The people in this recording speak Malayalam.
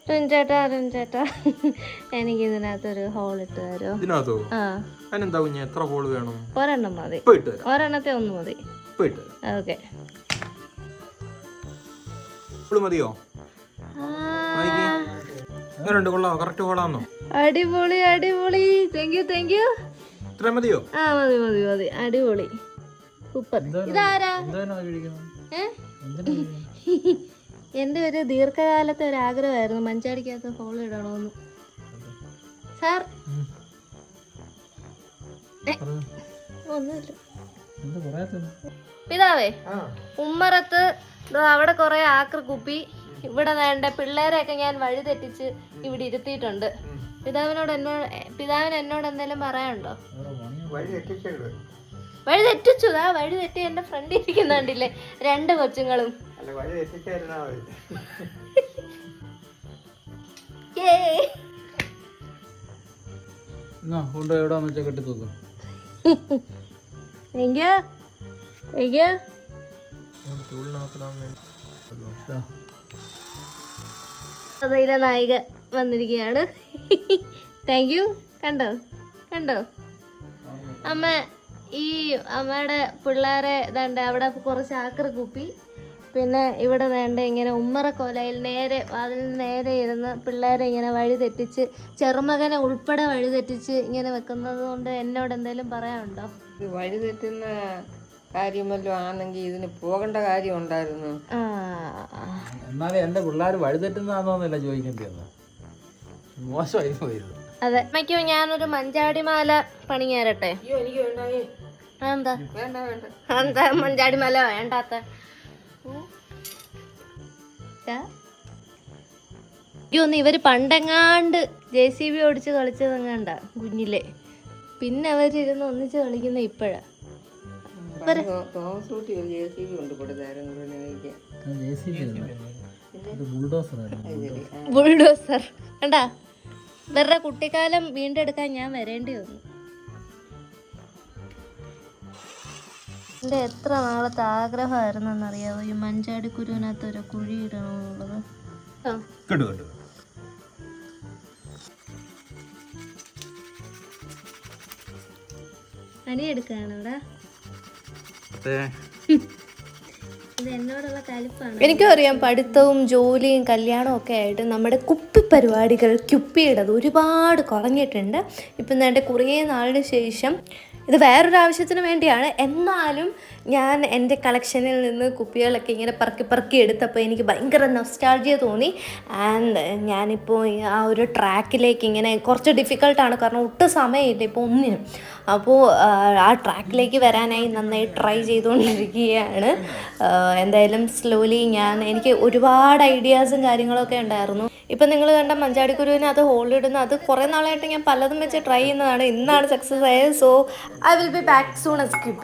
ചേട്ടാ എനിക്ക് ഇതിനകത്തൊരു ഹോൾ ഇട്ട് തരുമോ? ഇതിനകത്തോ? ആ അതിനെന്താ കുഞ്ഞ്, എത്ര ഹോള് വേണം? ഒരെണ്ണം മതി, ഒരെണ്ണത്തെ ഒന്ന് മതി. ഓക്കെ മതിയോ? കൊള്ളാം, കറക്റ്റ് ഹോളാന്നോ? അടിപൊളി അടിപൊളി, താങ്ക് യു. ഇത്ര മതിയോ? ആ മതി മതി മതി, അടിപൊളി സൂപ്പർ. ഇതാരാ? എന്റെ ഒരു ദീർഘകാലത്തെ ഒരു ആഗ്രഹമായിരുന്നു മഞ്ചാടിക്കകത്ത് ഹോൾ ഇടണമെന്ന്. സാർ ഒന്നുമില്ല. പിതാവേ, ഉമ്മറത്ത് അവിടെ കുറെ ആക്രി കുപ്പി, ഇവിടെ വേണ്ട പിള്ളേരെയൊക്കെ ഞാൻ വഴി തെറ്റിച്ച് ഇവിടെ ഇരുത്തിയിട്ടുണ്ട്. പിതാവിന് എന്നോട് എന്തെങ്കിലും പറയാനുണ്ടോ? വഴി തെറ്റിച്ചു. വഴി തെറ്റി എന്റെ ഫ്രണ്ട് ഇരിക്കുന്നുണ്ടില്ലേ, 2 കൊച്ചുങ്ങളും. അതിലെ നായിക വന്നിരിക്കുകയാണ്. Thank you. കണ്ടോ കണ്ടോ അമ്മ, ഈ അമ്മയുടെ പിള്ളേരെ ദണ്ട അവിടെ കുറച്ച് ആക്രി കുപ്പി, പിന്നെ ഇവിടെ വേണ്ട ഇങ്ങനെ ഉമ്മറക്കോലയിൽ നേരെ അതിൽ നേരെ ഇരുന്ന് പിള്ളേരെ ഇങ്ങനെ വഴി തെറ്റിച്ച്, ചെറുമകനെ ഉൾപ്പെടെ വഴി തെറ്റിച്ച് ഇങ്ങനെ വെക്കുന്നത് കൊണ്ട് എന്നോട് എന്തെങ്കിലും പറയാനുണ്ടോ? വഴി തെറ്റുന്ന കാര്യമല്ലോ ആണെങ്കിൽ ഇതിന് പോകേണ്ട കാര്യം ഉണ്ടായിരുന്നു. എന്നാലും എന്റെ പിള്ളേർ വഴി തെറ്റുന്നതാണോന്നല്ല ചോദിക്കേണ്ടത്, മോശമായി പോയത്. അതെ. അമ്മയ്ക്കോ ഞാനൊരു മഞ്ചാടിമാല പണിഞ്ഞേരട്ടെ? എന്താ എന്താ മഞ്ചാടിമാല വേണ്ടാത്ത? ഒന്ന് ഇവര് പണ്ടെങ്ങാണ്ട് JCB ഓടിച്ച് കളിച്ചതെങ്ങാണ്ട കുഞ്ഞിലെ, പിന്നെ അവരിരുന്ന് ഒന്നിച്ച് കളിക്കുന്ന ഇപ്പഴാ. ബുൾഡോസർ കണ്ടാ, ഇവരുടെ കുട്ടിക്കാലം വീണ്ടെടുക്കാൻ ഞാൻ വരേണ്ടി വന്നു. എൻ്റെ എത്ര നാളത്തെ ആഗ്രഹമായിരുന്നെന്നറിയാവോ ഈ മഞ്ചാടി കുരുവിനകത്ത് ഒരു കുഴി ഇടണമെന്നുള്ളത്. അണിയെടുക്കാണ് ഇവിടെ. ഇത് എന്നോടുള്ള കലിപ്പാണ്. എനിക്കും അറിയാം, പഠിത്തവും ജോലിയും കല്യാണവും ഒക്കെ ആയിട്ട് നമ്മുടെ കുപ്പി പരിപാടികൾ ക്യുപ്പിയുടേത് ഒരുപാട് കുറഞ്ഞിട്ടുണ്ട്. ഇപ്പം എൻ്റെ കുറേ നാളിന് ശേഷം ഇത് വേറൊരു ആവശ്യത്തിന് വേണ്ടിയാണ്, എന്നാലും ഞാൻ എൻ്റെ കളക്ഷനിൽ നിന്ന് കുപ്പികളൊക്കെ ഇങ്ങനെ പറക്കി എടുത്തപ്പോൾ എനിക്ക് ഭയങ്കര നൊസ്റ്റാൾജിയ തോന്നി. ആൻഡ് ഞാനിപ്പോൾ ആ ഒരു ട്രാക്കിലേക്ക് ഇങ്ങനെ കുറച്ച് ഡിഫിക്കൽട്ടാണ്, കാരണം ഒട്ടും സമയമില്ല ഇപ്പോൾ ഒന്നിനും. അപ്പോൾ ആ ട്രാക്കിലേക്ക് വരാനായി നന്നായി ട്രൈ ചെയ്തുകൊണ്ടിരിക്കുകയാണ്. എന്തായാലും സ്ലോലി എനിക്ക് ഒരുപാട് ഐഡിയാസും കാര്യങ്ങളൊക്കെ ഉണ്ടായിരുന്നു. ഇപ്പം നിങ്ങൾ കണ്ട മഞ്ചാടിക്കുരുവിന് അത് ഹോളിടുന്ന അത് കുറേ നാളായിട്ട് ഞാൻ പലതും വെച്ച് ട്രൈ ചെയ്യുന്നതാണ്. ഇന്നാണ് സക്സസ് ആയത്. So I will be back soon as QP.